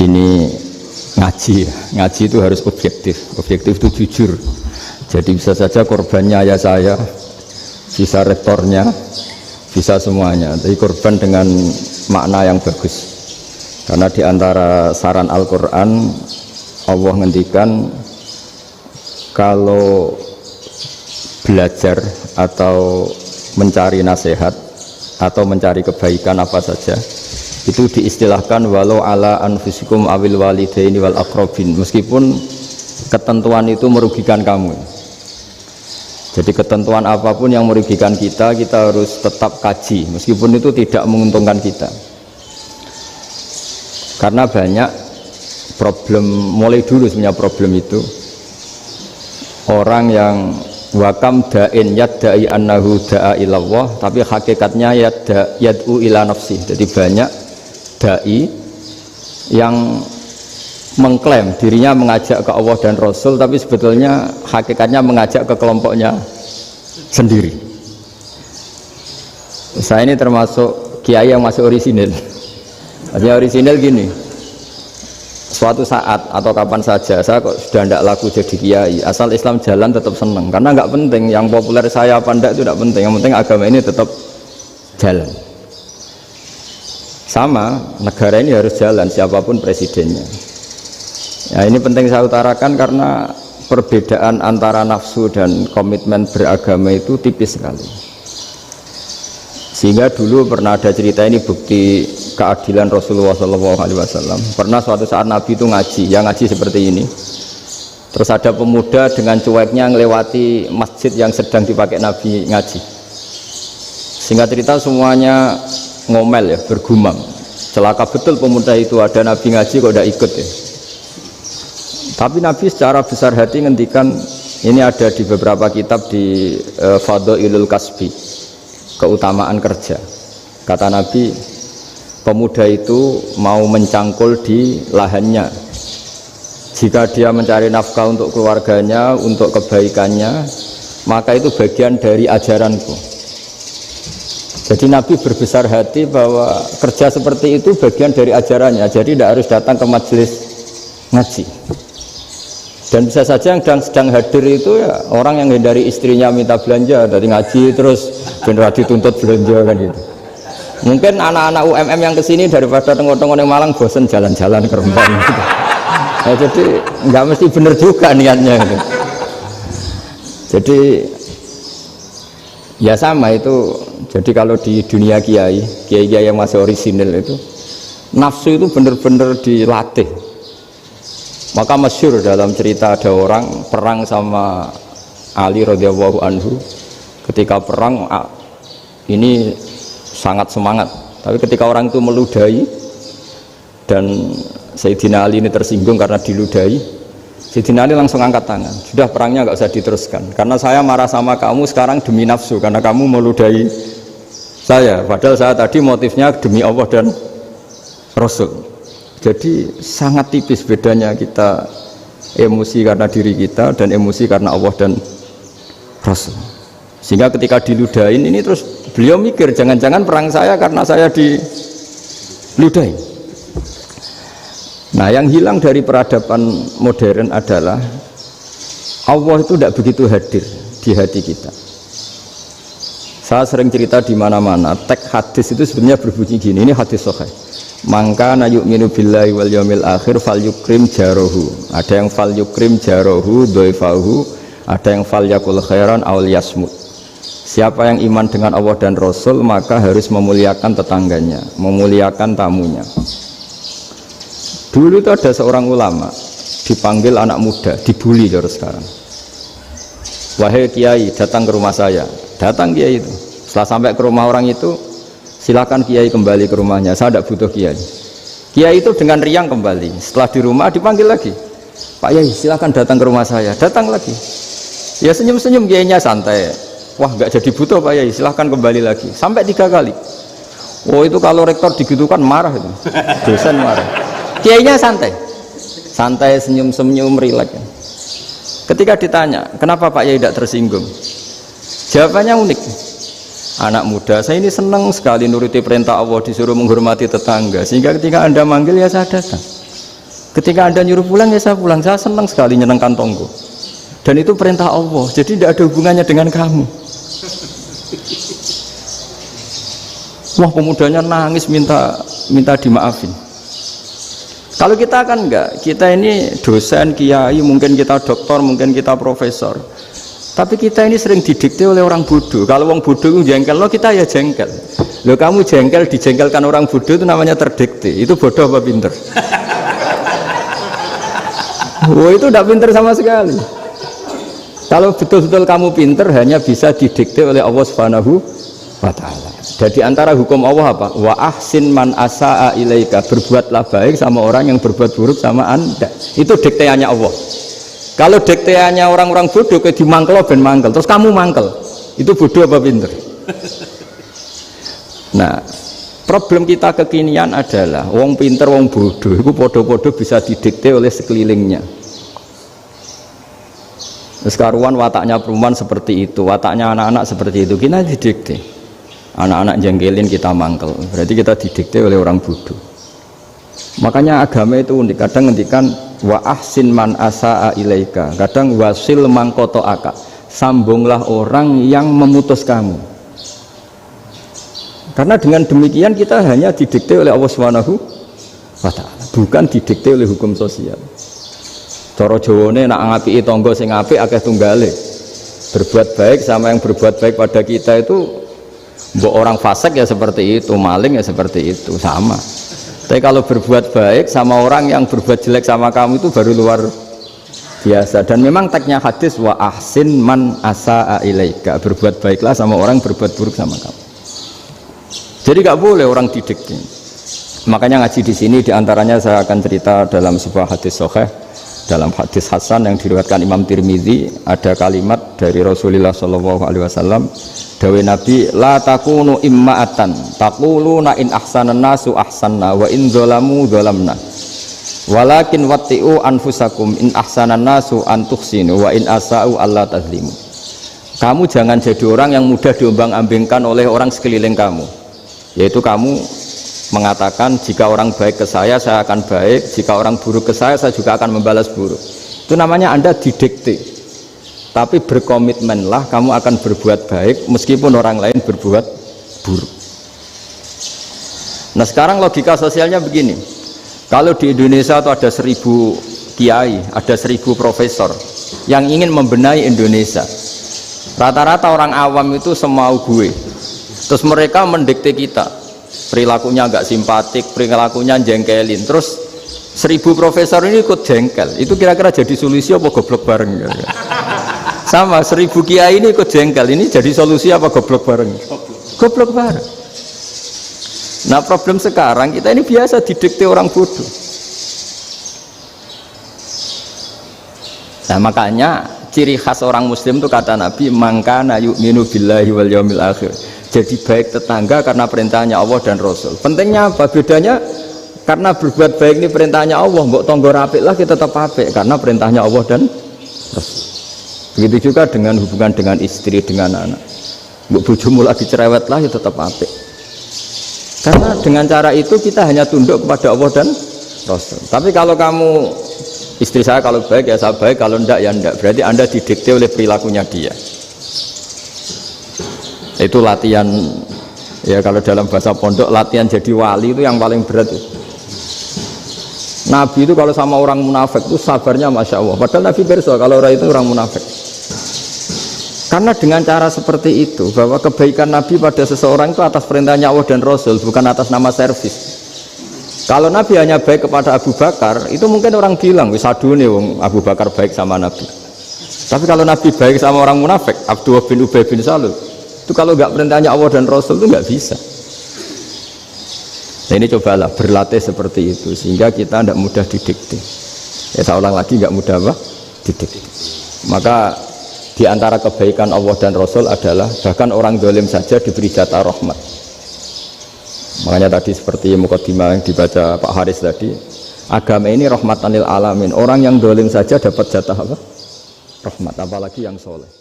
ini ngaji itu harus objektif itu jujur. Jadi bisa saja korbannya ayah saya, bisa rektornya, bisa semuanya, tapi korban dengan makna yang bagus. Karena diantara saran Al-Quran, Allah ngendikan kalau belajar atau mencari nasihat atau mencari kebaikan apa saja itu diistilahkan walau ala anfusikum awil walidaini wal aqrabin, meskipun ketentuan itu merugikan kamu. Jadi ketentuan apapun yang merugikan kita harus tetap kaji meskipun itu tidak menguntungkan kita. Karena banyak problem, mulai dulu sebenarnya problem itu orang yang wakam da'in yadda'i annahu da'a ilallah tapi hakikatnya yad'u ila nafsi. Jadi banyak da'i yang mengklaim dirinya mengajak ke Allah dan Rasul tapi sebetulnya hakikatnya mengajak ke kelompoknya sendiri. Saya ini termasuk kiai yang masih orisinil. Artinya orisinil gini, suatu saat atau kapan saja saya kok sudah tidak laku jadi kiai, asal Islam jalan tetap senang, karena nggak penting yang populer saya apa enggak itu tidak penting, yang penting agama ini tetap jalan. Sama negara ini harus jalan siapapun presidennya. Ya, ini penting saya utarakan karena perbedaan antara nafsu dan komitmen beragama itu tipis sekali. Sehingga dulu pernah ada cerita, ini bukti keadilan Rasulullah SAW. Pernah suatu saat Nabi itu ngaji, yang ngaji seperti ini. Terus ada pemuda dengan cueknya ngelewati masjid yang sedang dipakai Nabi ngaji. Singkat cerita semuanya ngomel ya, bergumam. Celaka betul pemuda itu, ada Nabi ngaji kok tidak ikut ya. Tapi Nabi secara besar hati ngendikan, ini ada di beberapa kitab di Fadhailul Kasbi, keutamaan kerja. Kata Nabi, pemuda itu mau mencangkul di lahannya. Jika dia mencari nafkah untuk keluarganya, untuk kebaikannya, maka itu bagian dari ajaranku. Jadi Nabi berbesar hati bahwa kerja seperti itu bagian dari ajarannya. Jadi tidak harus datang ke majelis ngaji. Dan bisa saja yang sedang hadir itu ya orang yang hindari istrinya minta belanja dari ngaji terus benar dituntut belanja kan gitu. Mungkin anak-anak UMM yang kesini daripada tengok-tengok yang Malang bosen jalan-jalan ke Rembang gitu. Nah, jadi nggak mesti benar juga niatnya gitu. Jadi ya sama itu. Jadi kalau di dunia kiai yang masih orisinil itu nafsu itu benar-benar dilatih. Maka masyhur dalam cerita ada orang perang sama Ali radhiyallahu anhu. Ketika perang ini sangat semangat, tapi ketika orang itu meludahi dan Sayyidina Ali ini tersinggung karena diludahi, Sayyidina Ali langsung angkat tangan, sudah perangnya nggak usah diteruskan karena saya marah sama kamu sekarang demi nafsu karena kamu meludahi saya, padahal saya tadi motifnya demi Allah dan Rasul. Jadi sangat tipis bedanya kita emosi karena diri kita dan emosi karena Allah dan Rasul. Sehingga ketika diludahin ini terus beliau mikir jangan-jangan perang saya karena saya diludahin. Nah yang hilang dari peradaban modern adalah Allah itu tidak begitu hadir di hati kita. Saya sering cerita di mana-mana, teks hadis itu sebenarnya berbunyi gini, ini hadis sahih. Mangka na yu'minu billahi wal yaumil akhir fal yukrim jarohu. Ada yang fal yukrim jarohu dhaifahu, ada yang fal yakul khairan aw yasmut. Siapa yang iman dengan Allah dan Rasul maka harus memuliakan tetangganya, memuliakan tamunya. Dulu itu ada seorang ulama dipanggil anak muda, dibully terus sekarang. Wahai kiai, datang ke rumah saya. Datang kiai itu. Setelah sampai ke rumah orang itu, silakan kiai kembali ke rumahnya, saya tidak butuh kiai. Kiai itu dengan riang kembali. Setelah di rumah dipanggil lagi, Pak Yai silakan datang ke rumah saya. Datang lagi, ya senyum-senyum kiainya santai. Wah nggak jadi butuh Pak Yai, silahkan kembali lagi. Sampai 3 kali. Oh itu kalau rektor digitukan marah itu, dosen marah. Kiainya santai, santai senyum-senyum rileks. Ketika ditanya kenapa Pak Yai tidak tersinggung, jawabannya unik. anak muda, saya ini senang sekali nuruti perintah Allah, disuruh menghormati tetangga, sehingga ketika Anda manggil ya saya datang, ketika Anda nyuruh pulang ya saya pulang. Saya senang sekali nyenangkan tonggo, dan itu perintah Allah, jadi tidak ada hubungannya dengan kamu. Wah, pemudanya nangis minta dimaafin. Kalau kita kan enggak, kita ini dosen, kiai, mungkin kita doktor, mungkin kita profesor, tapi kita ini sering didikte oleh orang bodoh. Kalau orang bodoh itu jengkel, lo kita ya jengkel. Lo kamu jengkel, dijengkelkan orang bodoh itu namanya terdikte. Itu bodoh apa pinter? Wah, itu tidak pinter sama sekali. Kalau betul-betul kamu pinter, hanya bisa didikte oleh Allah Subhanahu wa ta'ala. Jadi antara hukum Allah apa? Wa ahsin man asa'a ilaika, berbuatlah baik sama orang yang berbuat buruk sama Anda. Itu dikteannya Allah. Kalau dikteannya orang-orang bodoh kayak dimangkel ben mangkel, terus kamu mangkel, itu bodoh apa pinter? Nah, problem kita kekinian adalah wong pinter, wong bodoh itu podo-podo bisa didikte oleh sekelilingnya. Sekaruan wataknya perempuan seperti itu, wataknya anak-anak seperti itu, kita didikte. Anak-anak jengkelin kita mangkel, berarti kita didikte oleh orang bodoh. Makanya agama itu unik, kadang ngendikan wa ahsin man asa'a ilaika, kadang wasil man qata'aka, sambunglah orang yang memutus kamu. Karena dengan demikian kita hanya didikte oleh Allah Subhanahu wa ta'ala, bukan didikte oleh hukum sosial. Cara Jawane nak ngapiki tangga sing apik akeh tunggale. Berbuat baik sama yang berbuat baik pada kita itu, mbok orang fasik ya seperti itu, maling ya seperti itu, sama. Tapi kalau berbuat baik sama orang yang berbuat jelek sama kamu itu baru luar biasa. Dan memang teksnya hadis wa ahsin man asa'a ilaika, berbuat baiklah sama orang berbuat buruk sama kamu. Jadi nggak boleh orang didikte. Makanya ngaji di sini diantaranya saya akan cerita dalam sebuah hadis sahih, dalam hadis hasan yang diriwayatkan Imam Tirmidzi, ada kalimat dari Rasulullah SAW. Dawe Nabi, la takunu imma'atan taquluna in ahsanan nasu ahsanna wa in zalamu zalamna walakin watti'u anfusakum in ahsanan nasu antuhsinu wa in asa'u alla tazlimu. Kamu jangan jadi orang yang mudah diombang-ambingkan oleh orang sekeliling kamu, yaitu kamu mengatakan jika orang baik ke saya akan baik, jika orang buruk ke saya juga akan membalas buruk. Itu namanya Anda didikte. Tapi berkomitmenlah kamu akan berbuat baik meskipun orang lain berbuat buruk. Nah sekarang logika sosialnya begini, kalau di Indonesia itu ada 1000 kiai, ada 1000 profesor yang ingin membenahi Indonesia, rata-rata orang awam itu semau gue, terus mereka mendikte kita, perilakunya agak simpatik, perilakunya jengkelin, terus 1000 profesor ini ikut jengkel, itu kira-kira jadi solusi apa goblok bareng? Sama 1000 kiai ini ikut jengkel, ini jadi solusi apa goblok bareng? Goblok bareng. Nah problem sekarang kita ini biasa didikte orang bodoh. Nah makanya ciri khas orang muslim itu kata Nabi, mangkana yu'minu billahi wal yaumil akhir, jadi baik tetangga karena perintahnya Allah dan Rasul. Pentingnya apa? Bedanya karena berbuat baik ini perintahnya Allah, mbok tonggo apik lah kita tetap apik karena perintahnya Allah dan Rasul. Begitu juga dengan hubungan dengan istri, dengan anak. Mbok bojomu lagi cerewet lah ya tetap apik. Karena dengan cara itu kita hanya tunduk kepada Allah dan Rasul. Tapi kalau kamu, istri saya kalau baik ya saya baik, kalau enggak ya enggak, berarti Anda didikte oleh perilakunya dia. Itu latihan, ya kalau dalam bahasa pondok latihan jadi wali itu yang paling berat itu. Nabi itu kalau sama orang munafik itu sabarnya Masya Allah, padahal Nabi berso kalau orang itu orang munafik. Karena dengan cara seperti itu, bahwa kebaikan Nabi pada seseorang itu atas perintahnya Allah dan Rasul, bukan atas nama servis. Kalau Nabi hanya baik kepada Abu Bakar, itu mungkin orang bilang wisadune wong Abu Bakar baik sama Nabi. Tapi kalau Nabi baik sama orang munafik, Abdullah bin Ubay bin Salul, itu kalau nggak perintahnya Allah dan Rasul itu nggak bisa. Nah ini cobalah berlatih seperti itu sehingga kita tidak mudah didikte. Ya saya ulang lagi, nggak mudah apa? Didikte. Maka di antara kebaikan Allah dan Rasul adalah bahkan orang zalim saja diberi jatah rahmat. Makanya tadi seperti mukadimah yang dibaca Pak Haris tadi, agama ini rahmatan lil alamin. Orang yang zalim saja dapat jatah apa? Rahmat, apalagi yang soleh.